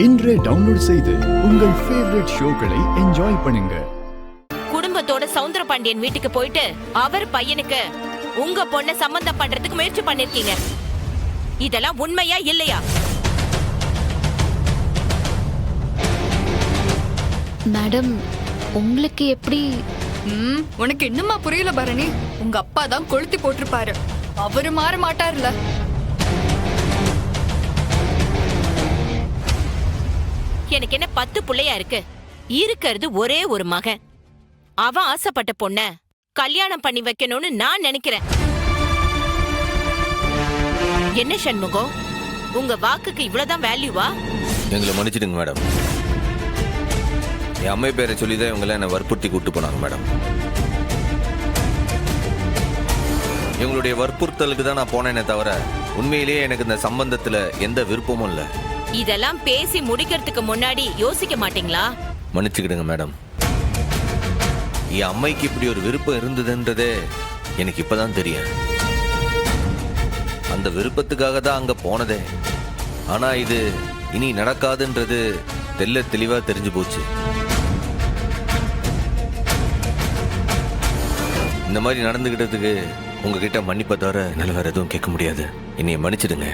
இன்றே டவுன்லோட் செய்து உங்கள் ஃபேவரட் ஷோக்களை என்ஜாய் பண்ணுங்க. குடும்பத்தோட சவுந்தரபாண்டியன் வீட்டுக்கு போயிட்டு அவர் பையனுக்கு உங்க பொண்ண சம்பந்தம் பண்றதுக்கு முயற்சி பண்ணிருக்கீங்க. இதெல்லாம் உண்மையா இல்லையா? மேடம், உங்களுக்கு எப்படி? உனக்கு இன்னுமா புரியல பரணி? உங்க அப்பா தான் கொளுத்தி போட்டிருப்பாரு. அவரு மாற மாட்டார்ல. எனக்கு என்ன 10 புள்ளையா இருக்கு? இருக்கிறது ஒரே ஒரு மகன். அவன் ஆசைப்பட்ட பொண்ண கல்யாணம் பண்ணி வைக்கணும்னு நான் நினைக்கிறேன். என்ன சண்முகம், உங்க வாக்குக்கு இவ்வளவுதான் வேல்யூவா? எங்களை மன்னிச்சிடுங்க மேடம். என் அம்மை பேரை சொல்லிதான் இவங்களை என்னை வற்புறுத்தி கூட்டு போனாங்க மேடம். இவங்களுடைய வற்புறுத்தலுக்கு தான் நான் போனேனே தவிர உண்மையிலேயே எனக்கு இந்த சம்பந்தத்துல எந்த விருப்பமும் இல்லை. இதெல்லாம் பேசி முடிக்கிறதுக்கு முன்னாடி யோசிக்க மாட்டீங்களா? மன்னிச்சுக்கிடுங்க மேடம். என் அம்மைக்கு இப்படி ஒரு விருப்பம் இருந்ததுன்றதே எனக்கு இப்பதான் தெரியும். அந்த விருப்பத்துக்காக தான் அங்க போனதே. ஆனா இது இனி நடக்காதுன்றது தெளிவா தெரிஞ்சு போச்சு. இந்த மாதிரி நடந்துகிட்டதுக்கு உங்ககிட்ட மன்னிப்பை தவிர என்னால வேற எதுவும் கேட்க முடியாது. என்னைய மன்னிச்சிடுங்க.